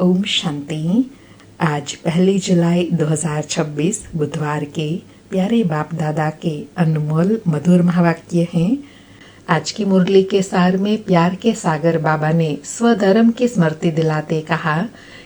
ओम शांति। आज 1 जुलाई 2026 बुधवार के प्यारे बाप दादा के अनमोल मधुर महावाक्य हैं। आज की मुरली के सार में प्यार के सागर बाबा ने स्वधर्म की स्मृति दिलाते कहा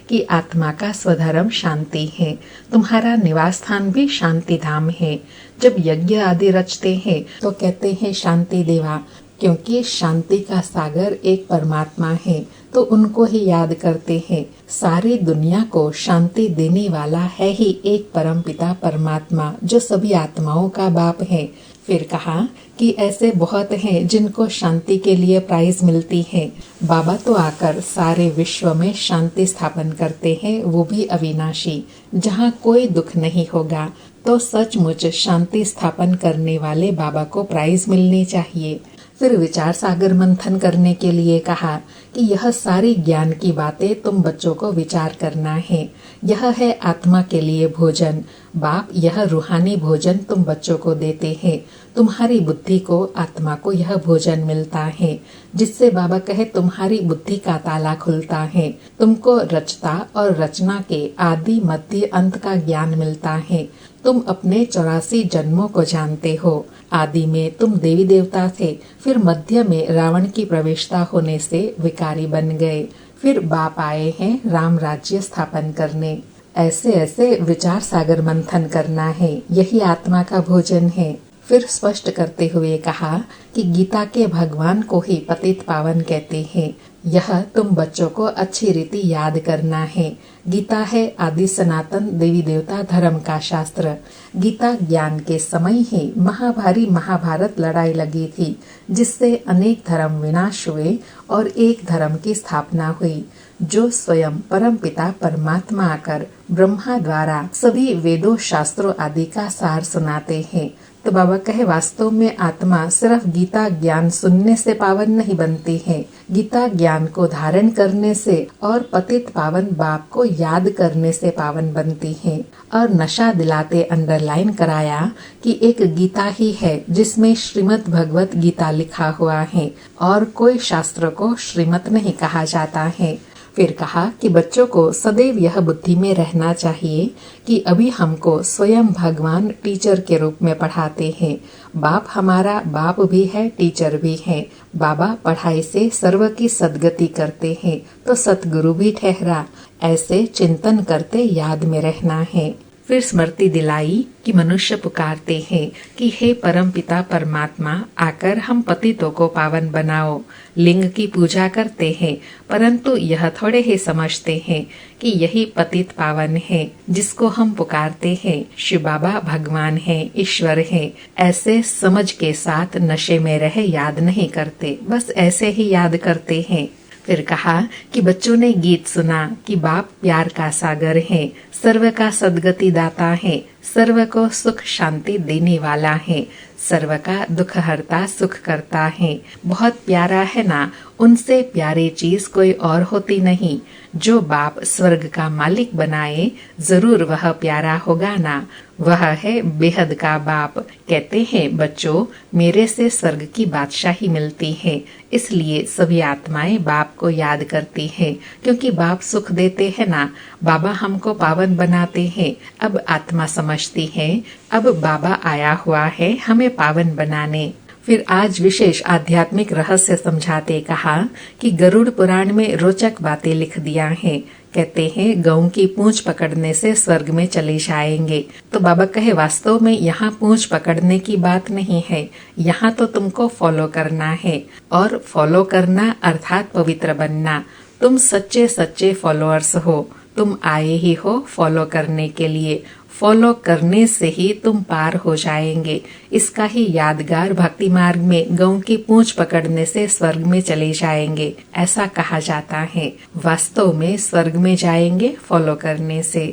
कि आत्मा का स्वधर्म शांति है। तुम्हारा निवास स्थान भी शांति धाम है। जब यज्ञ आदि रचते हैं तो कहते हैं शांति देवा, क्योंकि शांति का सागर एक परमात्मा है, तो उनको ही याद करते हैं। सारी दुनिया को शांति देने वाला है ही एक परम पिता परमात्मा, जो सभी आत्माओं का बाप है। फिर कहा कि ऐसे बहुत हैं जिनको शांति के लिए प्राइज मिलती है। बाबा तो आकर सारे विश्व में शांति स्थापन करते हैं, वो भी अविनाशी, जहाँ कोई दुख नहीं होगा। तो सचमुच शांति स्थापन करने वाले बाबा को प्राइज मिलनी चाहिए। फिर विचार सागर मंथन करने के लिए कहा कि यह सारी ज्ञान की बातें तुम बच्चों को विचार करना है। यह है आत्मा के लिए भोजन। बाप यह रूहानी भोजन तुम बच्चों को देते हैं। तुम्हारी बुद्धि को, आत्मा को यह भोजन मिलता है, जिससे बाबा कहे तुम्हारी बुद्धि का ताला खुलता है। तुमको रचता और रचना के आदि मध्य अंत का ज्ञान मिलता है। तुम अपने 84 जन्मों को जानते हो। आदि में तुम देवी देवता थे, फिर मध्य में रावण की प्रवेशता होने से विकारी बन गए। फिर बाप आए हैं राम राज्य स्थापन करने। ऐसे ऐसे विचार सागर मंथन करना है, यही आत्मा का भोजन है। फिर स्पष्ट करते हुए कहा कि गीता के भगवान को ही पतित पावन कहते हैं। यह तुम बच्चों को अच्छी रीति याद करना है। गीता है आदि सनातन देवी देवता धर्म का शास्त्र। गीता ज्ञान के समय ही महाभारी महाभारत लड़ाई लगी थी, जिससे अनेक धर्म विनाश हुए और एक धर्म की स्थापना हुई, जो स्वयं परम पिता परमात्मा आकर ब्रह्मा द्वारा सभी वेदों शास्त्रों आदि का सार सुनाते हैं। तो बाबा कहे वास्तव में आत्मा सिर्फ गीता ज्ञान सुनने से पावन नहीं बनती है, गीता ज्ञान को धारण करने से और पतित पावन बाप को याद करने से पावन बनती है। और नशा दिलाते अंडरलाइन कराया कि एक गीता ही है जिसमें श्रीमद् भगवत गीता लिखा हुआ है, और कोई शास्त्र को श्रीमत नहीं कहा जाता है। फिर कहा कि बच्चों को सदैव यह बुद्धि में रहना चाहिए कि अभी हमको स्वयं भगवान टीचर के रूप में पढ़ाते हैं। बाप हमारा बाप भी है, टीचर भी है। बाबा पढ़ाई से सर्व की सद्गति करते हैं, तो सतगुरु भी ठहरा। ऐसे चिंतन करते याद में रहना है। फिर स्मृति दिलाई कि मनुष्य पुकारते हैं कि हे परम पिता परमात्मा, आकर हम पतितों को पावन बनाओ। लिंग की पूजा करते हैं, परंतु यह थोड़े ही समझते हैं कि यही पतित पावन है जिसको हम पुकारते हैं। शिव बाबा भगवान है, ईश्वर है। ऐसे समझ के साथ नशे में रहे याद नहीं करते, बस ऐसे ही याद करते हैं। फिर कहा कि बच्चों ने गीत सुना कि बाप प्यार का सागर है, सर्व का सद्गति दाता है, सर्व को सुख शांति देने वाला है, सर्व का दुख हरता सुख करता है। बहुत प्यारा है ना, उनसे प्यारी चीज कोई और होती नहीं। जो बाप स्वर्ग का मालिक बनाए, जरूर वह प्यारा होगा ना। वह है बेहद का बाप। कहते हैं बच्चों, मेरे से स्वर्ग की बादशाही मिलती है। इसलिए सभी आत्माएं बाप को याद करती हैं, क्योंकि बाप सुख देते हैं ना। बाबा हमको पावन बनाते हैं। अब आत्मा समझती है, अब बाबा आया हुआ है हमें पावन बनाने। फिर आज विशेष आध्यात्मिक रहस्य समझाते कहा कि गरुड़ पुराण में रोचक बातें लिख दिया है। कहते हैं गऊ की पूंछ पकड़ने से स्वर्ग में चले जाएंगे। तो बाबा कहे वास्तव में यहाँ पूंछ पकड़ने की बात नहीं है, यहाँ तो तुमको फॉलो करना है। और फॉलो करना अर्थात पवित्र बनना। तुम सच्चे सच्चे फॉलोअर्स हो। तुम आए ही हो फॉलो करने के लिए। फॉलो करने से ही तुम पार हो जाएंगे। इसका ही यादगार भक्ति मार्ग में गऊ की पूंछ पकड़ने से स्वर्ग में चले जाएंगे, ऐसा कहा जाता है। वास्तव में स्वर्ग में जाएंगे फॉलो करने से।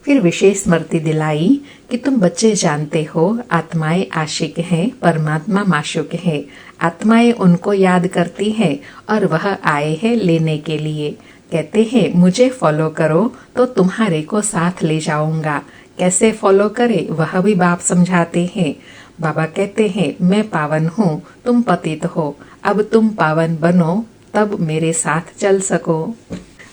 फिर विशेष स्मृति दिलाई कि तुम बच्चे जानते हो आत्माएं आशिक हैं, परमात्मा माशूक है। आत्माएं उनको याद करती हैं और वह आए हैं लेने के लिए। कहते हैं मुझे फॉलो करो तो तुम्हारे को साथ ले जाऊंगा। कैसे फॉलो करे वह भी बाप समझाते हैं। बाबा कहते हैं मैं पावन हूँ, तुम पतित हो। अब तुम पावन बनो, तब मेरे साथ चल सको।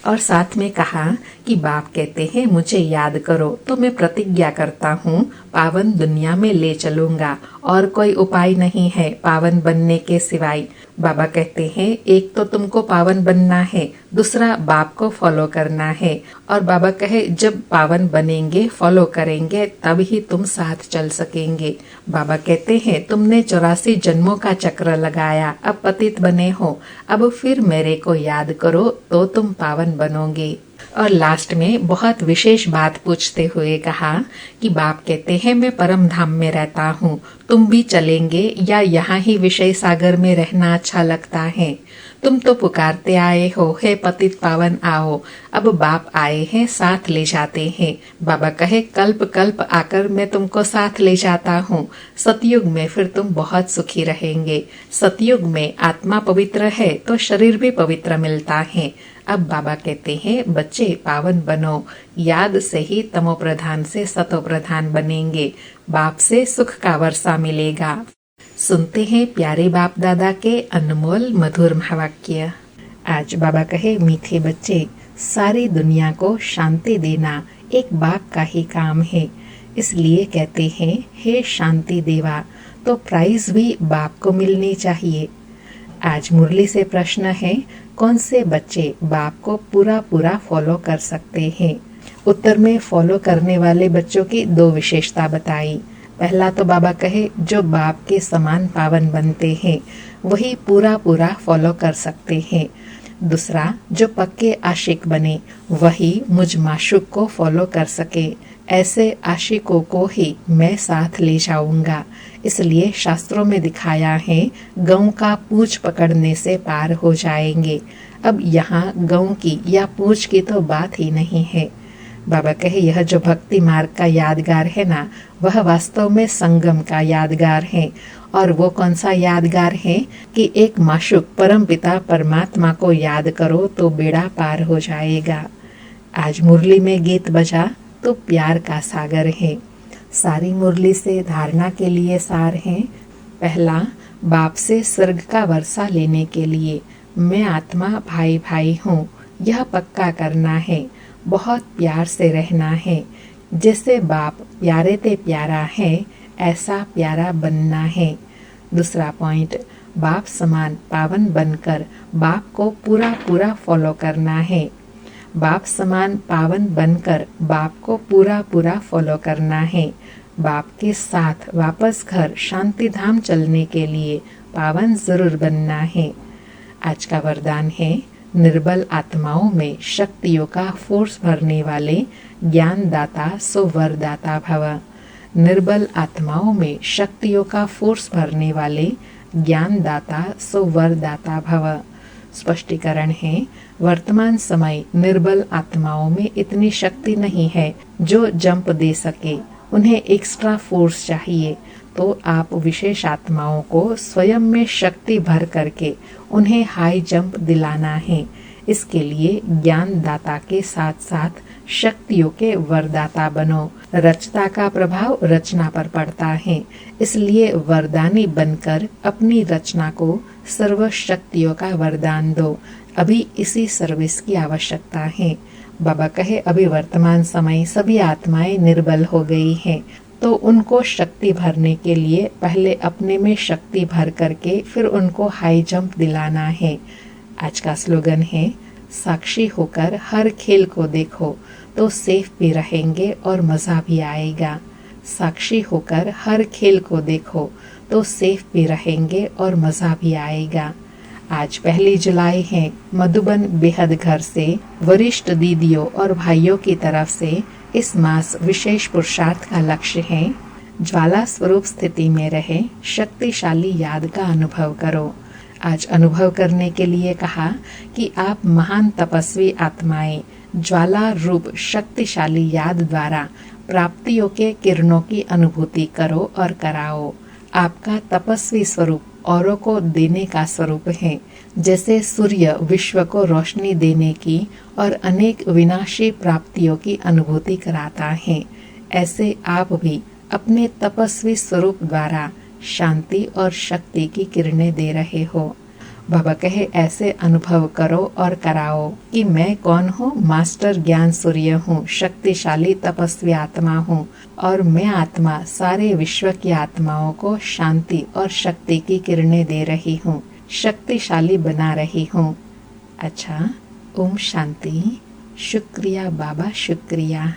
और साथ में कहा कि बाप कहते हैं मुझे याद करो तो मैं प्रतिज्ञा करता हूँ पावन दुनिया में ले चलूंगा और कोई उपाय नहीं है पावन बनने के सिवाय। बाबा कहते हैं एक तो तुमको पावन बनना है, दूसरा बाप को फॉलो करना है। और बाबा कहे जब पावन बनेंगे फॉलो करेंगे तब ही तुम साथ चल सकेंगे। बाबा कहते हैं तुमने 84 जन्मों का चक्र लगाया, अब पतित बने हो, अब फिर मेरे को याद करो तो तुम पावन बनोगे। और लास्ट में बहुत विशेष बात पूछते हुए कहा कि बाप कहते हैं मैं परम धाम में रहता हूँ, तुम भी चलेंगे या यहाँ ही विषय सागर में रहना अच्छा लगता है? तुम तो पुकारते आए हो हे पतित पावन आओ, अब बाप आए हैं साथ ले जाते हैं। बाबा कहे कल्प कल्प आकर मैं तुमको साथ ले जाता हूँ, सतयुग में फिर तुम बहुत सुखी रहेंगे। सतयुग में आत्मा पवित्र है तो शरीर भी पवित्र मिलता है। अब बाबा कहते हैं बच्चे पावन बनो, याद से ही तमो प्रधान से सतो प्रधान बनेंगे, बाप से सुख का वर्षा मिलेगा। सुनते हैं प्यारे बाप दादा के अनमोल मधुर महावाक्य। आज बाबा कहे मीठे बच्चे, सारी दुनिया को शांति देना एक बाप का ही काम है, इसलिए कहते हैं हे शांति देवा, तो प्राइज भी बाप को मिलनी चाहिए। आज मुरली से प्रश्न है कौन से बच्चे बाप को पूरा पूरा फॉलो कर सकते हैं? उत्तर में फॉलो करने वाले बच्चों की 2 विशेषता बताई। पहला तो बाबा कहे जो बाप के समान पावन बनते हैं वही पूरा पूरा फॉलो कर सकते हैं। दूसरा जो पक्के आशिक बने वही मुझ माशूक को फॉलो कर सके। ऐसे आशिकों को ही मैं साथ ले जाऊंगा। इसलिए शास्त्रों में दिखाया है गऊ का पूंछ पकड़ने से पार हो जाएंगे। अब यहाँ गऊ की या पूंछ की तो बात ही नहीं है। बाबा कहे यह जो भक्ति मार्ग का यादगार है ना, वह वास्तव में संगम का यादगार है। और वो कौन सा यादगार है कि एक माशूक परम पिता परमात्मा को याद करो तो बेड़ा पार हो जाएगा। आज मुरली में गीत बजा तो प्यार का सागर है। सारी मुरली से धारणा के लिए सार है। पहला, बाप से स्वर्ग का वर्षा लेने के लिए मैं आत्मा भाई भाई हूँ, यह पक्का करना है। बहुत प्यार से रहना है। जैसे बाप प्यारे ते प्यारा है ऐसा प्यारा बनना है। दूसरा पॉइंट, बाप समान पावन बनकर बाप को पूरा पूरा फॉलो करना है। बाप समान पावन बनकर बाप को पूरा पूरा फॉलो करना है। बाप के साथ वापस घर शांति धाम चलने के लिए पावन जरूर बनना है। आज का वरदान है निर्बल आत्माओं में शक्तियों का फोर्स भरने वाले ज्ञान दाता सो वरदाता भव। निर्बल आत्माओं में शक्तियों का फोर्स भरने वाले ज्ञान दाता सो वरदाता भव। स्पष्टीकरण है वर्तमान समय निर्बल आत्माओं में इतनी शक्ति नहीं है जो जंप दे सके, उन्हें एक्स्ट्रा फोर्स चाहिए। तो आप विशेष आत्माओं को स्वयं में शक्ति भर करके उन्हें हाई जंप दिलाना है। इसके लिए ज्ञान दाता के साथ साथ शक्तियों के वरदाता बनो। रचता का प्रभाव रचना पर पड़ता है, इसलिए वरदानी बनकर अपनी रचना को सर्व शक्तियों का वरदान दो। अभी इसी सर्विस की आवश्यकता है। बाबा कहे अभी वर्तमान समय सभी आत्माएं निर्बल हो गई हैं, तो उनको शक्ति भरने के लिए पहले अपने में शक्ति भर करके फिर उनको हाई जंप दिलाना है। आज का स्लोगन है साक्षी होकर हर खेल को देखो तो सेफ भी रहेंगे और मजा भी आएगा। साक्षी होकर हर खेल को देखो तो सेफ भी रहेंगे और मजा भी आएगा। आज 1 जुलाई है। मधुबन बेहद घर से वरिष्ठ दीदियों और भाइयों की तरफ से इस मास विशेष पुरुषार्थ का लक्ष्य है ज्वाला स्वरूप स्थिति में रहे शक्तिशाली याद का अनुभव करो। आज अनुभव करने के लिए कहा कि आप महान तपस्वी आत्माएं ज्वाला रूप शक्तिशाली याद द्वारा प्राप्तियों के किरणों की अनुभूति करो और कराओ। आपका तपस्वी स्वरूप औरों को देने का स्वरूप है। जैसे सूर्य विश्व को रोशनी देने की और अनेक विनाशी प्राप्तियों की अनुभूति कराता है, ऐसे आप भी अपने तपस्वी स्वरूप द्वारा शांति और शक्ति की किरणें दे रहे हो। बाबा कहे ऐसे अनुभव करो और कराओ कि मैं कौन हूँ। मास्टर ज्ञान सूर्य हूँ, शक्तिशाली तपस्वी आत्मा हूँ और मैं आत्मा सारे विश्व की आत्माओं को शांति और शक्ति की किरणें दे रही हूँ, शक्तिशाली बना रही हूँ। अच्छा, ओम शांति। शुक्रिया बाबा, शुक्रिया।